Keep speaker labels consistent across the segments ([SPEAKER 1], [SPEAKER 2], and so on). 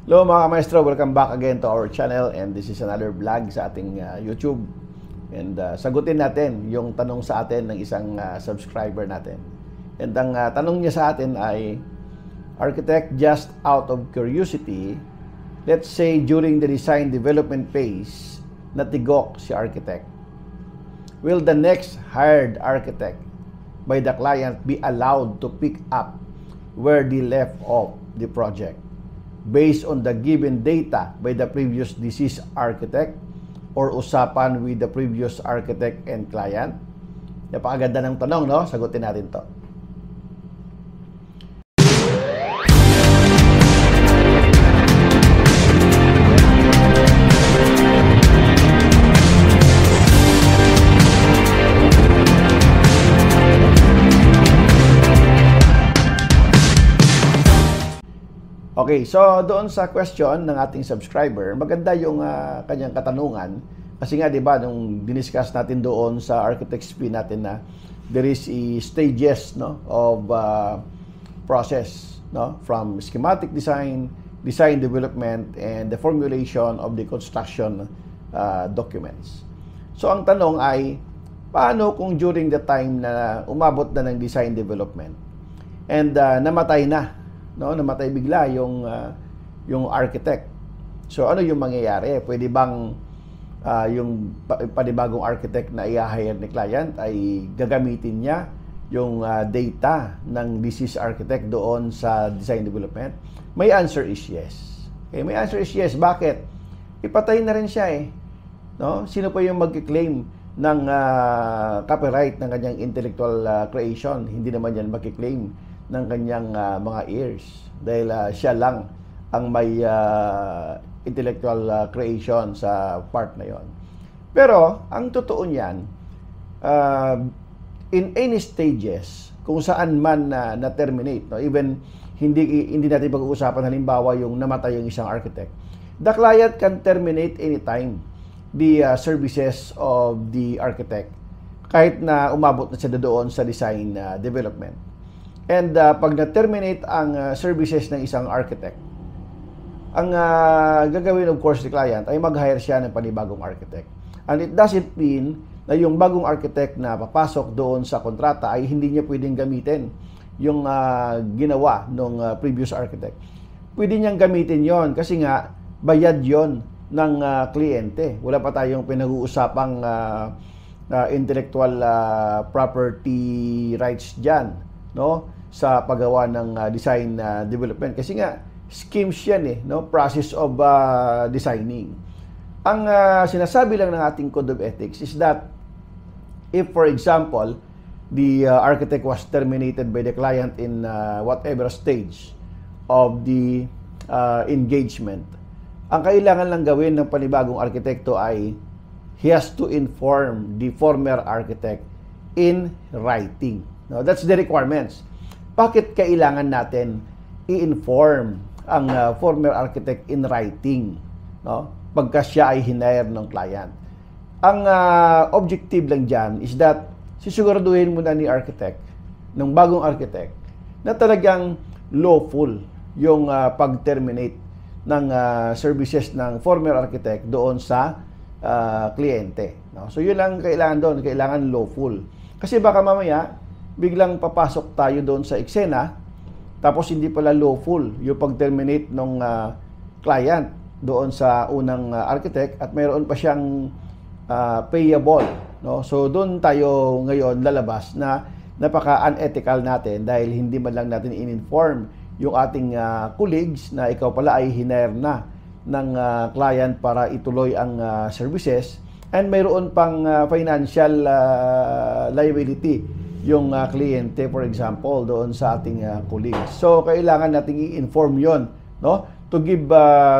[SPEAKER 1] Hello mga maestro, welcome back again to our channel, and this is another vlog sa ating YouTube. And sagutin natin yung tanong sa atin ng isang subscriber natin. And ang tanong niya sa atin ay, Architect, just out of curiosity, let's say during the design development phase, natigok si architect. Will the next hired architect by the client be allowed to pick up where they left off the project, based on the given data by the previous deceased architect or usapan with the previous architect and client? Napakaganda ng tanong, no? Sagutin natin to. Okay, so doon sa question ng ating subscriber, maganda yung kanyang katanungan. Kasi nga, di ba, nung diniscuss natin doon sa Architect's P natin na there is stages, no, of process, no, from schematic design, design development, and the formulation of the construction documents. So ang tanong ay, paano kung during the time na umabot na ng design development and namatay na, no, namatay bigla yung architect. So ano yung mangyayari? Pwede bang yung panibagong architect na i-hire ni client ay gagamitin niya yung data ng deceased architect doon sa design development? My answer is yes. Okay, my answer is yes. Bakit? Ipatay na rin siya eh. No? Sino pa yung magki-claim ng copyright ng kanyang intellectual creation? Hindi naman yan magki-claim ng kanyang mga heirs, dahil siya lang ang may intellectual creation sa part na yon. Pero ang totoo niyan, in any stages, kung saan man na-terminate, no, even hindi natin pag-uusapan halimbawa yung namatay yung isang architect, the client can terminate anytime the services of the architect, kahit na umabot na siya doon sa design development. And pag na-terminate ang services ng isang architect, ang gagawin of course ni client ay mag-hire siya ng panibagong architect. And it doesn't mean na yung bagong architect na papasok doon sa kontrata ay hindi niya pwedeng gamitin yung ginawa ng previous architect. Pwede niyang gamitin yon kasi nga bayad yon ng kliyente. Wala pa tayong pinag-uusapang intellectual property rights dyan, no, sa paggawa ng design development, kasi nga schemes yan eh, no, process of designing. Ang sinasabi lang ng ating code of ethics is that if for example the architect was terminated by the client in whatever stage of the engagement, ang kailangan lang gawin ng panibagong arkitekto ay he has to inform the former architect in writing. No, that's the requirements. Bakit kailangan natin i-inform ang former architect in writing, no, pagka siya ay hinire ng client? Ang objective lang dyan is that sisiguraduhin muna ni architect, ng bagong architect, na talagang lawful yung pag-terminate ng services ng former architect doon sa kliyente. No? So yun lang kailangan doon, kailangan lawful. Kasi baka mamaya biglang papasok tayo doon sa eksena, tapos hindi pala lawful yung pag-terminate ng client doon sa unang architect at mayroon pa siyang payable. No? So doon tayo ngayon lalabas na napaka-unethical natin dahil hindi man lang natin in-inform yung ating colleagues na ikaw pala ay hinire na ng client para ituloy ang services, and mayroon pang financial liability yung kliyente, for example, doon sa ating colleagues. So, kailangan nating i-inform yon, no? To give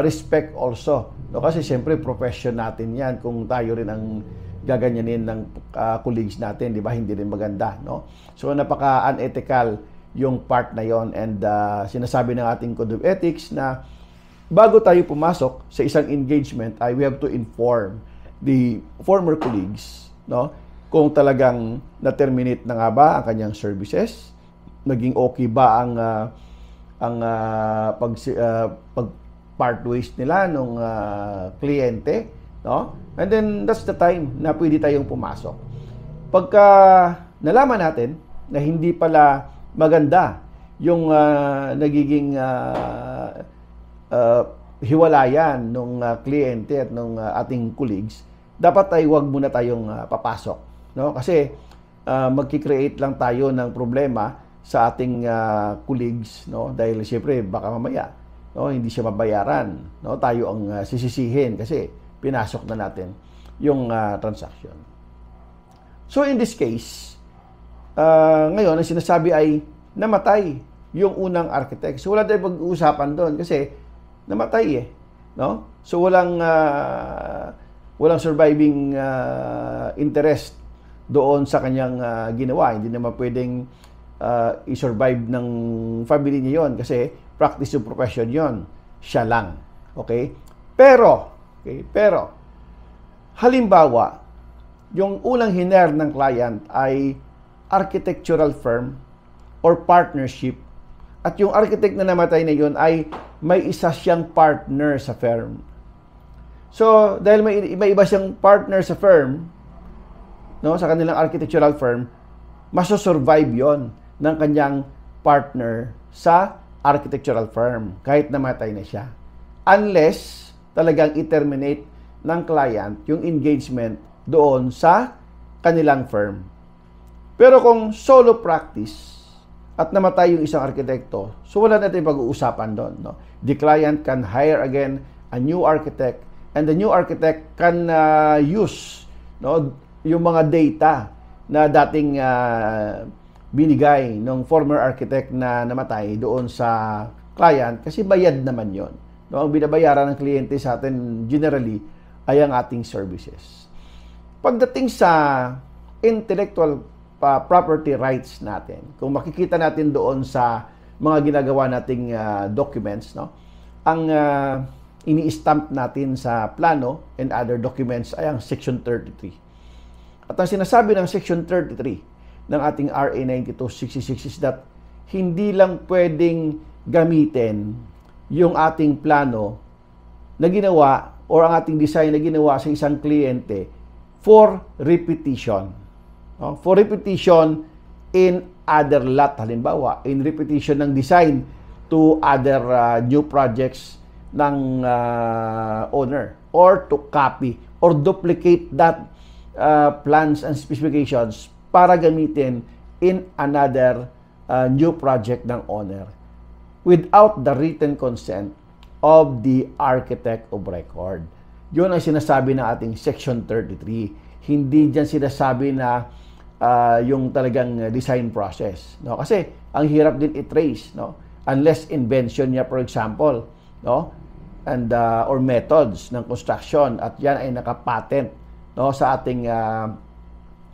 [SPEAKER 1] respect also. No? Kasi siyempre, profession natin yan kung tayo rin ang gaganyanin ng colleagues natin, di ba? Hindi rin maganda, no? So, napaka-unethical yung part na yon, and sinasabi ng ating code of ethics na bago tayo pumasok sa isang engagement ay we have to inform the former colleagues, no, kung talagang na-terminate na nga ba ang kanyang services, naging okay ba ang part ways nila nung kliyente, no? And then that's the time na pwede tayong pumasok. Pagka nalaman natin na hindi pala maganda yung nagiging hiwalayan ng kliyente at ng ating colleagues, dapat ay wag muna tayong papasok, no? Kasi magki-create lang tayo ng problema sa ating colleagues, no? Dahil siyempre baka mamaya, no, hindi siya mabayaran, no? Tayo ang sisisihin kasi pinasok na natin yung transaction. So in this case, ngayon ang sinasabi ay namatay yung unang architect. So wala tayong pag-uusapan doon kasi namatay no? So walang surviving interest doon sa kanyang ginawa. Hindi naman pwedeng i-survive ng family niya yon kasi practice yung profession yon. Siya lang. Okay? Pero halimbawa, yung unang hiner ng client ay architectural firm or partnership at yung architect na namatay na yun ay may isa siyang partner sa firm. So, dahil may iba siyang partner sa firm, no, sa kanilang architectural firm, masosurvive yon ng kanyang partner sa architectural firm kahit namatay na siya. Unless talagang i-terminate ng client yung engagement doon sa kanilang firm. Pero kung solo practice at namatay yung isang arkitekto, so wala natin pag-uusapan doon, no? The client can hire again a new architect and the new architect can use, no, yung mga data na dating binigay ng former architect na namatay doon sa client kasi bayad naman yon, no? Ang binabayaran ng kliyente sa atin generally ay ang ating services. Pagdating sa intellectual property rights natin, kung makikita natin doon sa mga ginagawa nating documents, no, ang ini-stamp natin sa plano and other documents ay ang Section 33. At ang sinasabi ng Section 33 ng ating RA 9266 is that hindi lang pwedeng gamitin yung ating plano na ginawa or ang ating design na ginawa sa isang kliyente for repetition. No? For repetition in other lot, halimbawa, in repetition ng design to other new projects ng owner, or to copy or duplicate that plans and specifications para gamitin in another new project ng owner without the written consent of the architect of record. Yun ang sinasabi ng ating Section 33. Hindi dyan sinasabi na yung talagang design process, no? Kasi ang hirap din i-trace, no? Unless invention niya, for example, no? And or methods ng construction at yan ay nakapatent, no, sa ating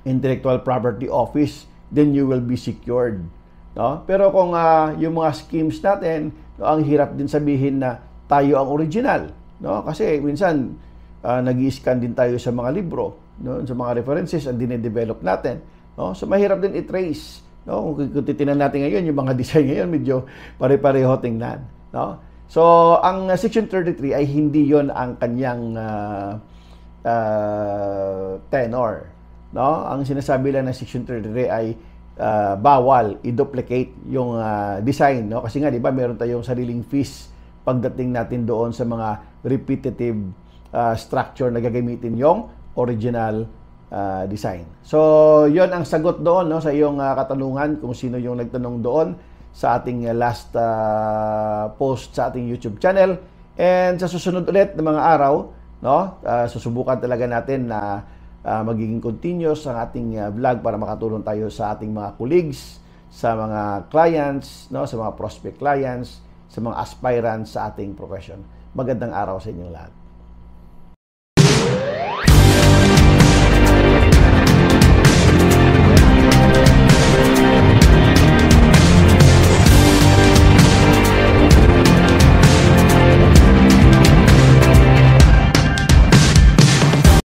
[SPEAKER 1] intellectual property office, then you will be secured, no? Pero kung yung mga schemes natin, no, ang hirap din sabihin na tayo ang original, no? Kasi minsan nag-i-scan din tayo sa mga libro, no, sa mga references ang dine-develop natin, no? So mahirap din i-trace, no? Kung titingnan natin ngayon yung mga design ngayon medyo pare-pareho tingnan, no? So ang Section 33 ay hindi yon ang kanyang tenor, no? Ang sinasabi lang ng Section 33 ay bawal i-duplicate yung design, no? Kasi nga 'di ba meron tayong sariling fees pagdating natin doon sa mga repetitive structure na gagamitin yung original design. So, yon ang sagot doon, no, sa iyong katanungan kung sino yung nagtanong doon sa ating last post sa ating YouTube channel. And sa susunod ulit na mga araw, no, susubukan talaga natin na magiging continuous ang ating vlog para makatulong tayo sa ating mga colleagues, sa mga clients, no, sa mga prospect clients, sa mga aspirants sa ating profession. Magandang araw sa inyong lahat.